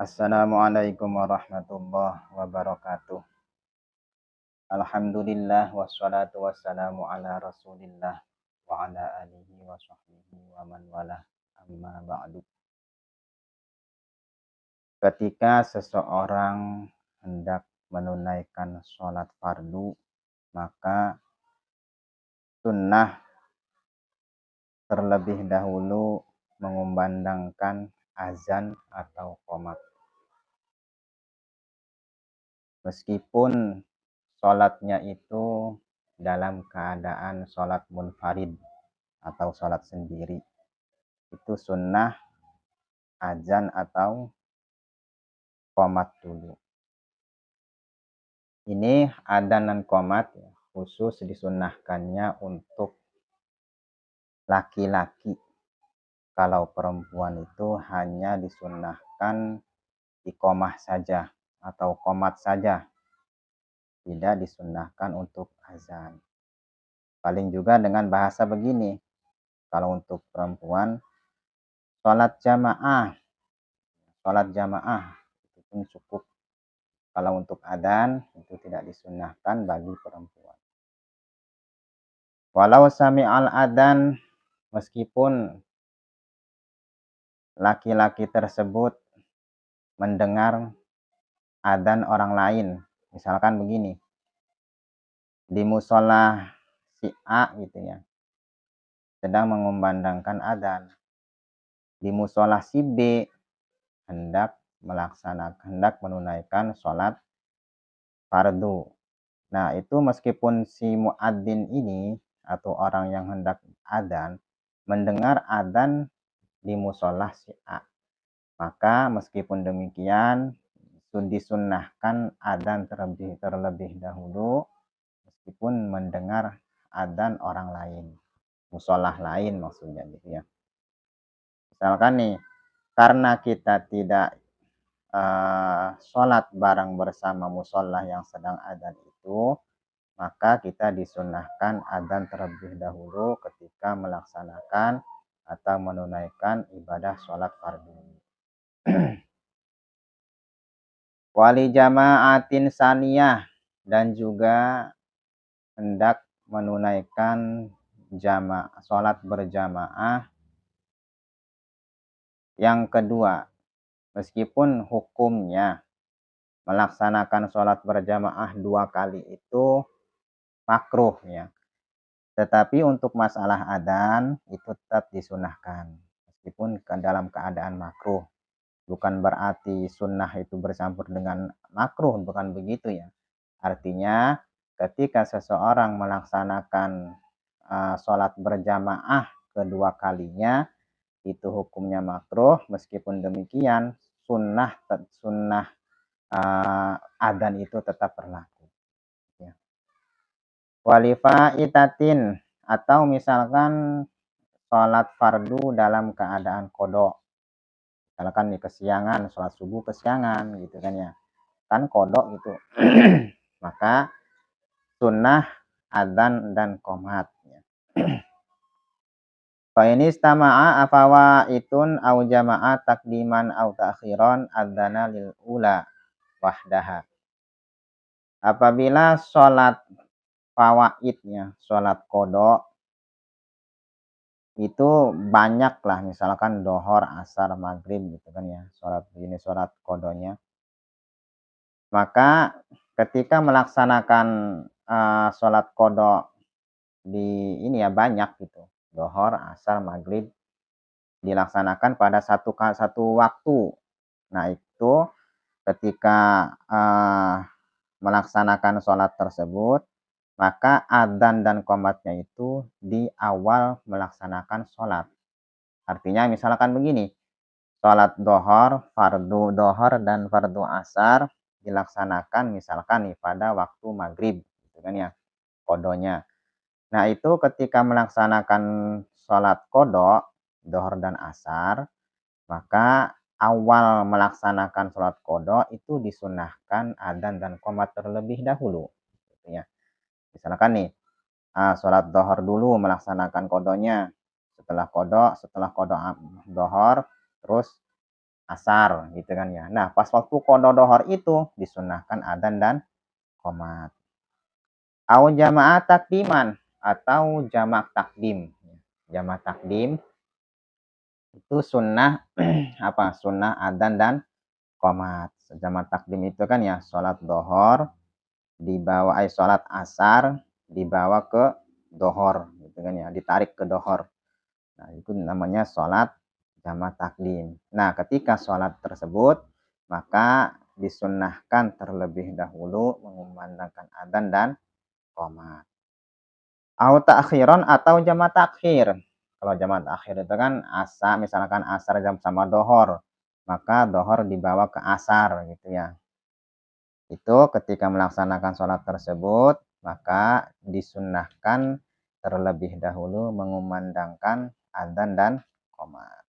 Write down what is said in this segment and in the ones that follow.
Assalamualaikum warahmatullahi wabarakatuh. Alhamdulillah wassalatu wassalamu ala Rasulillah wa ala alihi wa sahbihi wa man walah. Amma ba'du. Ketika seseorang hendak menunaikan sholat fardu, maka sunnah terlebih dahulu mengumandangkan azan atau qomat. Meskipun sholatnya itu dalam keadaan sholat munfarid atau sholat sendiri, itu sunnah azan atau qomat dulu. Ini adzan dan qomat khusus disunnahkannya untuk laki-laki. Kalau perempuan itu hanya disunnahkan iqomah saja atau qomat saja, tidak disunnahkan untuk azan. Paling juga dengan bahasa begini, kalau untuk perempuan sholat jamaah itu pun cukup. Kalau untuk adzan itu tidak disunnahkan bagi perempuan. Walau sami'al adzan, meskipun laki-laki tersebut mendengar adzan orang lain, misalkan begini, di musola si A gitu ya, sedang mengumandangkan adzan, di musola si B hendak menunaikan sholat fardu. Nah, itu meskipun si muadzin ini atau orang yang hendak adzan mendengar adzan di musola si A, maka meskipun demikian disunnahkan adzan terlebih dahulu meskipun mendengar adzan orang lain, musolah lain maksudnya gitu ya. Misalkan nih, karena kita tidak sholat bareng bersama musolah yang sedang adzan itu, maka kita disunnahkan adzan terlebih dahulu ketika melaksanakan atau menunaikan ibadah sholat fardu. Wali jama'atin saniyah, dan juga hendak menunaikan sholat berjamaah yang kedua. Meskipun hukumnya melaksanakan sholat berjamaah 2 kali itu makruh ya, tetapi untuk masalah adzan itu tetap disunahkan meskipun dalam keadaan makruh. Bukan berarti sunnah itu bercampur dengan makruh, bukan begitu ya. Artinya ketika seseorang melaksanakan sholat berjamaah kedua kalinya itu hukumnya makruh, meskipun demikian sunnah adzan itu tetap berlaku ya. Walifa itatin, atau misalkan sholat fardu dalam keadaan kodok, misalkan nih kesiangan, sholat subuh kesiangan gitu kan ya, kan kodok gitu. Maka sunnah adzan dan qomat ya. Fa ini istama'a afawa itun au jama'a takdiman au ta'khiran adzana lil ula wahdaha. Apabila sholat fawaidnya, sholat kodok itu banyak lah, misalkan dohor, asar, maghrib gitu kan ya, sholat kodoknya. Maka ketika melaksanakan sholat kodok di ini ya banyak gitu, dohor, asar, maghrib dilaksanakan pada satu waktu. Nah, itu ketika melaksanakan sholat tersebut, maka adzan dan qomatnya itu di awal melaksanakan sholat. Artinya misalkan begini, sholat dohor, fardu dohor dan fardu asar dilaksanakan misalkan nih pada waktu maghrib, gitu kan ya, kodonya. Nah, itu ketika melaksanakan sholat kodok, dohor dan asar, maka awal melaksanakan sholat kodok itu disunahkan adzan dan qomat terlebih dahulu. Gitu ya. Misalkan nih, sholat dohor dulu melaksanakan kodoknya, setelah kodok dohor, terus asar gitu kan ya. Nah, pas waktu qada dohor itu disunahkan adzan dan qomat. Au jama'at takdiman atau jamak takdim. Jamak takdim itu sunnah apa? Sunnah adzan dan qomat. Jamak takdim itu kan ya sholat dohor dibawa sholat asar dibawa ke dohor gitu kan ya, ditarik ke dohor. Nah, itu namanya sholat jamak takdim. Nah, ketika sholat tersebut, maka disunnahkan terlebih dahulu mengumandangkan adzan dan qomat. Au ta'khiron atau jamak takhir. Kalau jamak takhir itu kan misalkan asar jam sama dohor, maka dohor dibawa ke asar gitu ya. Itu ketika melaksanakan sholat tersebut, maka disunnahkan terlebih dahulu mengumandangkan adzan dan qomat.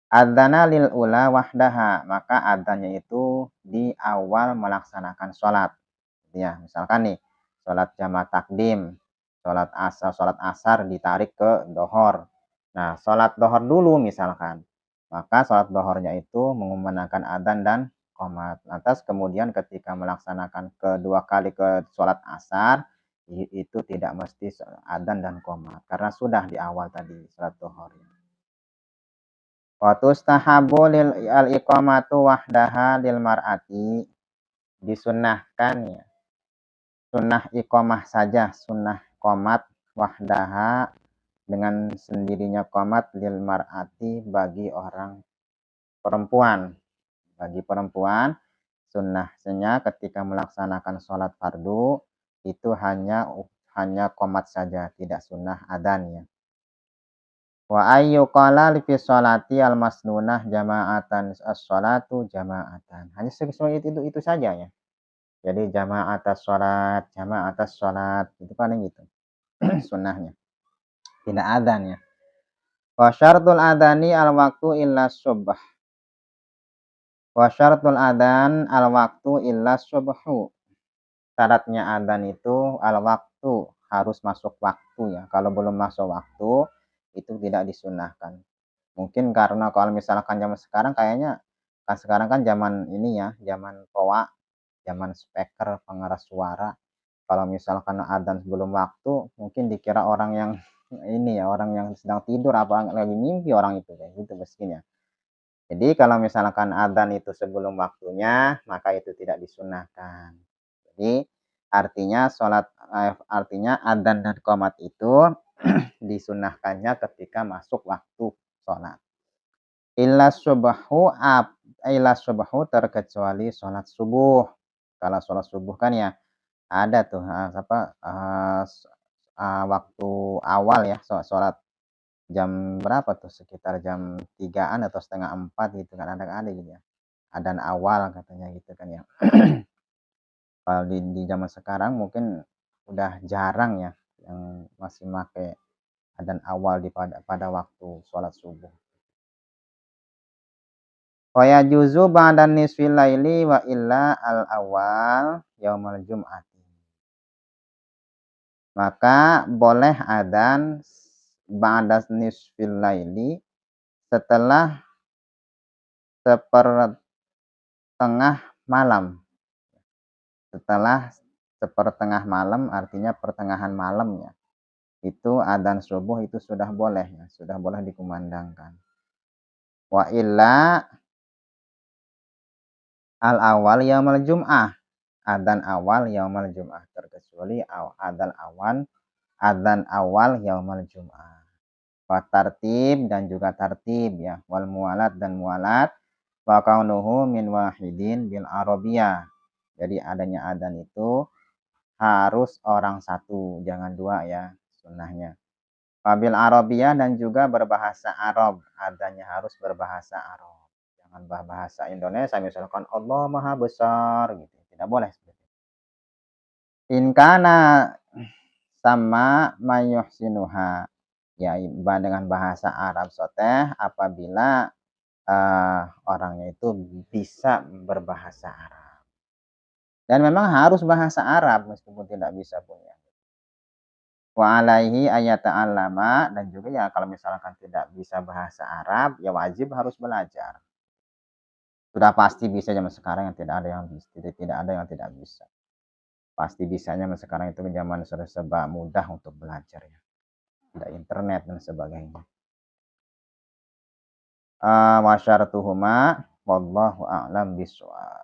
Adzana lil ula wahdaha, maka adzannya itu di awal melaksanakan sholat. Ya, misalkan nih, sholat jamak takdim, sholat asar ditarik ke dohor. Nah, sholat dohor dulu misalkan. Maka sholat dohornya itu mengumandangkan adzan dan qomat. Lantas kemudian ketika melaksanakan kedua kali ke sholat asar, itu tidak mesti adzan dan qomat. Karena sudah di awal tadi sholat dohor. Wa tustahabu lil al-iqamatu wahdaha lil mar'ati, disunnahkan ya. Sunnah iqamah saja, sunnah qomat wahdaha dengan sendirinya qomat lil mar'ati bagi orang perempuan. Bagi perempuan sunnahnya ketika melaksanakan sholat fardu itu hanya qomat saja, tidak sunnah adzan ya. Wa ayyu qala fi sholati al masnunah jama'atan as-sholatu jama'atan. Hanya sesuai itu saja ya. Jadi jama'atas sholat itu paling gitu sunnahnya. Tidak adzan ya. Wa syartul adani al waktu illa subh. Wa syartul adan al waktu illa subhu. Syaratnya adzan itu al waktu, harus masuk waktu ya. Kalau belum masuk waktu itu tidak disunahkan. Mungkin karena kalau misalkan zaman sekarang kayaknya kan sekarang kan zaman ini ya, zaman toa, zaman speaker pengeras suara. Kalau misalkan adzan sebelum waktu, mungkin dikira orang yang ini ya, orang yang sedang tidur apa lagi mimpi orang itu kayak gitu mestinya. Jadi kalau misalkan adzan itu sebelum waktunya, maka itu tidak disunahkan. Jadi artinya adzan dan qomat itu disunahkannya ketika masuk waktu sholat. Illa subahu terkecuali sholat subuh. Kalau sholat subuh kan ya ada tuh waktu awal ya sholat jam berapa tuh, sekitar jam 3-an atau setengah 4 gitu kan, ada gitu ya. Adzan awal katanya gitu kan ya. Kalau di zaman sekarang mungkin udah jarang ya yang masih pakai adzan awal pada waktu sholat subuh. Wa yajuzu ba'da nisfil laili wa illa al awal yaumal jum'ati. Maka boleh adzan ba'da nisfil laili setelah sepertengah malam. Setelah sepertengah malam artinya pertengahan malam ya. Itu adzan subuh itu sudah boleh ya, sudah boleh dikumandangkan. Wa illa al awal yaumul jum'ah. Adzan awal yaumul jum'ah, terkecuali adzan awal yaumul jum'ah. Wa tartib dan juga tartib ya, wal mualat dan mualat, wa kaunuhu min wahidin bil arabiyah. Jadi adanya adzan itu harus orang satu, jangan dua ya sunnahnya. Wabil arabiyah dan juga berbahasa Arab, adzannya harus berbahasa Arab. Jangan bahasa Indonesia misalkan Allah Maha Besar gitu. Tidak boleh seperti itu. In kana sama mayuhsinuha, ya dengan bahasa Arab soteh apabila orangnya itu bisa berbahasa Arab. Dan memang harus bahasa Arab meskipun tidak bisa pun ya. Wa alaihi ayat ta'allama, dan juga ya kalau misalkan tidak bisa bahasa Arab, ya wajib harus belajar. Sudah pasti bisa zaman sekarang yang tidak ada yang tidak ada yang tidak bisa. Pasti bisanya zaman sekarang itu zaman sudah serba mudah untuk belajar ya. Ada internet dan sebagainya. Wa syaratuhuma wallahu a'lam bishawab.